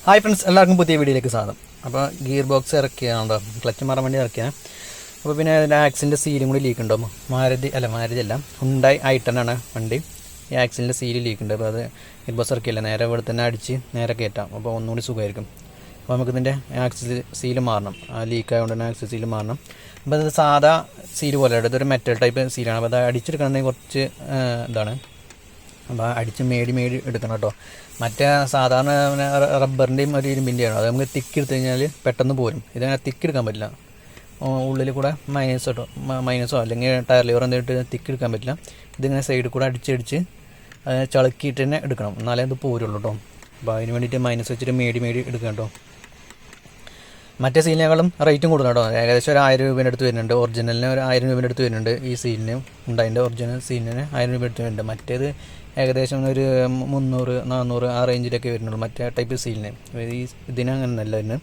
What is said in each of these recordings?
Hi friends, എല്ലാവർക്കും പുതിയ വീഡിയോയിലേക്ക് സ്വാഗതം. അപ്പോൾ ഗിയർ ബോക്സ് ഇറക്കിയാണോ, ക്ലച്ച് മാറാൻ വേണ്ടി ഇറക്കിയാണ്. അപ്പോൾ പിന്നെ അതിൻ്റെ ആക്സിലിൻ്റെ സീലും കൂടി ലീക്ക് ഉണ്ടോ? മാരുതി അല്ല, ഹുണ്ടായി i10 വണ്ടി. ഈ ആക്സിലിൻ്റെ സീല് ലീക്ക് ഉണ്ട്. അപ്പോൾ അത് ഗിയർ ബോക്സ് ഇറക്കിയല്ല, നേരെ ഇവിടെ തന്നെ അടിച്ച് നേരെ കയറ്റാം. അപ്പോൾ ഒന്നുകൂടി സുഖമായിരിക്കും. അപ്പോൾ നമുക്കിതിൻ്റെ ആക്സിൽ സീല് മാറണം. ആ ലീക്ക് ആയതുകൊണ്ട് തന്നെ ആക്സിൽ സീല് മാറണം. അപ്പോൾ അത് സാധാ സീല് പോലെ ഇതൊരു മെറ്റൽ ടൈപ്പ് സീലാണ്. അപ്പോൾ അത് അടിച്ചെടുക്കണമെങ്കിൽ കുറച്ച് ഇതാണ്. അപ്പോൾ അടിച്ച് മേടി എടുക്കണം കേട്ടോ. മറ്റേ സാധാരണ റബ്ബറിൻ്റെയും ഒരു ഇരുമ്പിൻ്റെയാണ്. അത് നമുക്ക് തിക്കെടുത്ത് കഴിഞ്ഞാൽ പെട്ടെന്ന് പോരും. ഇതങ്ങനെ തിക്കെടുക്കാൻ പറ്റില്ല. ഉള്ളിൽ കൂടെ മൈനസോ അല്ലെങ്കിൽ ടയർ ലിവർ എന്തെങ്കിലും തിക്കെടുക്കാൻ പറ്റില്ല. ഇതിങ്ങനെ സൈഡിൽ കൂടെ അടിച്ചടിച്ച് ചളുക്കിയിട്ട് തന്നെ എടുക്കണം, എന്നാലേ അത് പോരുള്ളൂ കേട്ടോ. അപ്പോൾ അതിന് വേണ്ടിയിട്ട് മൈനസ് വെച്ചിട്ട് മേടി എടുക്കണം കേട്ടോ. മറ്റേ സീലിനേക്കാളും റേറ്റും കൂടുതൽ കേട്ടോ. ഏകദേശം ഒരു 1000 രൂപേൻ്റെ അടുത്ത് വരുന്നുണ്ട്. ഒറിജിനലിന് ഒരു 1000 രൂപേൻ്റെ അടുത്ത് വരുന്നുണ്ട്. ഈ സീലിന് ഉണ്ടായതിൻ്റെ ഒറിജിനൽ സീലിന് 1000 രൂപ അടുത്ത് വരുന്നുണ്ട്. മറ്റേത് ഏകദേശം ഒരു 300-400 ആ റേഞ്ചിലൊക്കെ വരുന്നുള്ളൂ മറ്റേ ടൈപ്പ് സീലിന്. ഇതിന് അങ്ങനെ നല്ല തന്നെ.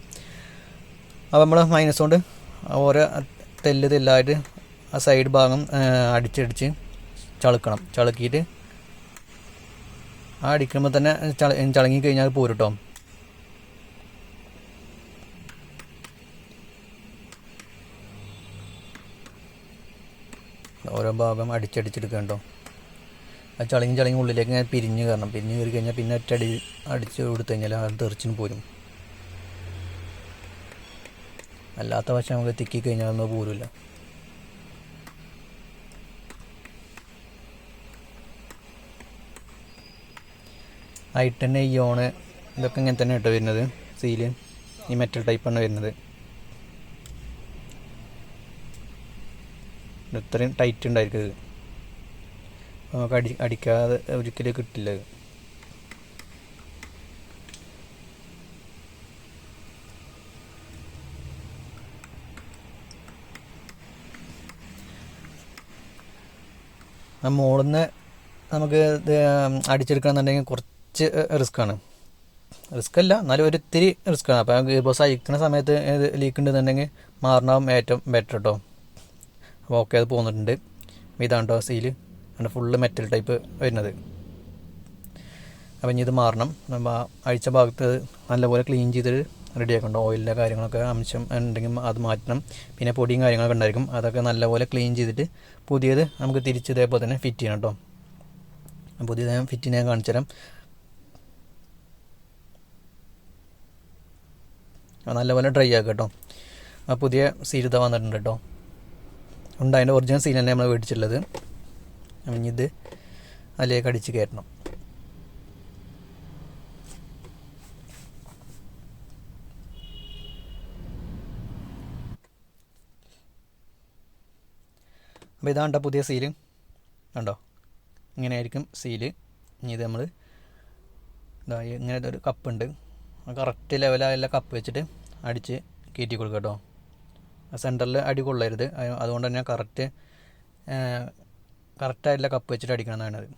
അപ്പോൾ നമ്മൾ മൈനസ് കൊണ്ട് ഓരോ തെല്ലായിട്ട് ആ സൈഡ് ഭാഗം അടിച്ചടിച്ച് ചളുക്കണം. ചളുക്കിയിട്ട് ആ അടിക്കുമ്പോൾ തന്നെ ചളങ്ങി കഴിഞ്ഞാൽ പോരും കേട്ടോ. ഓരോ ഭാഗം അടിച്ചെടുക്കുക കേട്ടോ. അത് ചളങ്ങി ഉള്ളിലേക്ക് ഇങ്ങനെ പിരിഞ്ഞ് കയറി കഴിഞ്ഞാൽ പിന്നെ ഒറ്റടി അടിച്ച് കൊടുത്തു കഴിഞ്ഞാൽ അത് തെറിച്ചിന് പോരും. അല്ലാത്ത വശം നമുക്ക് തിക്കി കഴിഞ്ഞാൽ ഒന്നും പോരില്ല. i10 ഇയോണ് ഇതൊക്കെ ഇങ്ങനെ തന്നെ കേട്ടോ വരുന്നത്. സീല് ഈ മെറ്റൽ ടൈപ്പാണ് വരുന്നത്. ഇത്രയും ടൈറ്റ് ഉണ്ടായിരിക്കും. ഇത് നമുക്ക് അടിക്കാതെ ഒരിക്കലും കിട്ടില്ല. മുകളിൽ നിന്ന് നമുക്ക് ഇത് അടിച്ചെടുക്കണമെന്നുണ്ടെങ്കിൽ കുറച്ച് റിസ്ക്കാണ്. റിസ്ക്കല്ല, എന്നാലും ഒരിത്തിരി റിസ്ക്കാണ്. അപ്പോൾ ഗിയർ ബോക്സ് അയക്കുന്ന സമയത്ത് ലീക്ക് ഉണ്ടെന്നുണ്ടെങ്കിൽ മാറണം ഏറ്റവും ബെറ്റർ കേട്ടോ. അപ്പോൾ ഓക്കെ, അത് പോന്നിട്ടുണ്ട്. ഇതാണ് കേട്ടോ സീല്. ആണ് ഫുള്ള് മെറ്റൽ ടൈപ്പ് വരുന്നത്. അപ്പം ഇനി ഇത് മാറണം. നമ്മൾ അഴിച്ച ഭാഗത്ത് നല്ലപോലെ ക്ലീൻ ചെയ്തിട്ട് റെഡിയാക്കണ്ട. ഓയിലിൻ്റെ കാര്യങ്ങളൊക്കെ അംശം ഉണ്ടെങ്കിൽ അത് മാറ്റണം. പിന്നെ പൊടിയും കാര്യങ്ങളൊക്കെ ഉണ്ടായിരിക്കും. അതൊക്കെ നല്ലപോലെ ക്ലീൻ ചെയ്തിട്ട് പുതിയത് നമുക്ക് തിരിച്ച് ഇതേപോലെ തന്നെ ഫിറ്റ് ചെയ്യണം കേട്ടോ. പുതിയത് ഞാൻ ഫിറ്റ് ചെയ്യാൻ കാണിച്ചു തരാം. നല്ലപോലെ ഡ്രൈ ആക്കുക കേട്ടോ. ആ പുതിയ സീൽ ഇതാ വന്നിട്ടുണ്ട് കേട്ടോ. ഉണ്ട്, അതിൻ്റെ ഒറിജിനൽ സീൽ തന്നെ നമ്മൾ മേടിച്ചിട്ടുള്ളത്. അപ്പം ഇത് അതിലേക്ക് അടിച്ച് കയറ്റണം. അപ്പോൾ ഇതാണ്ട പുതിയ സീല് കണ്ടോ. ഇങ്ങനെയായിരിക്കും സീല്. ഇനി ഇത് നമ്മൾ ഇങ്ങനെ ഒരു കപ്പുണ്ട്, കറക്റ്റ് ലെവലായുള്ള കപ്പ് വെച്ചിട്ട് അടിച്ച് കയറ്റി കൊടുക്കുക കേട്ടോ. സെൻറ്ററിൽ അടി കൊള്ളരുത്. അതുകൊണ്ട് തന്നെ കറക്റ്റായിട്ടുള്ള കപ്പ് വെച്ചിട്ട് അടിക്കണം എന്നാണ്.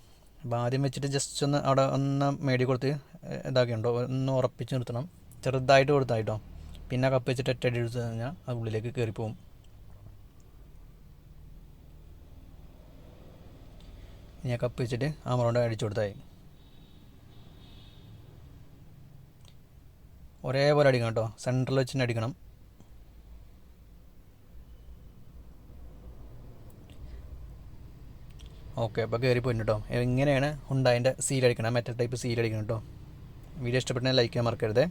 അപ്പോൾ ആദ്യം വെച്ചിട്ട് ജസ്റ്റ് ഒന്ന് അവിടെ ഒന്ന് മേടി കൊടുത്ത് ഇതാക്കിയുണ്ടോ ഒന്ന് ഉറപ്പിച്ച് നിർത്തണം. ചെറുതായിട്ട് കൊടുത്തായിട്ടോ. പിന്നെ കപ്പ് വെച്ചിട്ട് ഒറ്റടി എടുത്ത് കഴിഞ്ഞാൽ അത് ഉള്ളിലേക്ക് കയറിപ്പോവും. ഞാൻ കപ്പ് വെച്ചിട്ട് ആമറോണ്ട് അടിച്ചു കൊടുത്തായി. ഒരേപോലെ അടിക്കണം കേട്ടോ. സെൻറ്ററിൽ വെച്ചിട്ട് അടിക്കണം. ഓക്കെ, അപ്പോൾ കയറി പോയിട്ടുണ്ട് കേട്ടോ. എങ്ങനെയാണ് ഹുണ്ടായിൻ്റെ സീൽ അടിക്കണം, മെറ്റൽ ടൈപ്പ് സീൽ അടിക്കണം കേട്ടോ. വീഡിയോ ഇഷ്ടപ്പെട്ടാൽ ലൈക്ക് ചെയ്യാൻ മറക്കരുത്.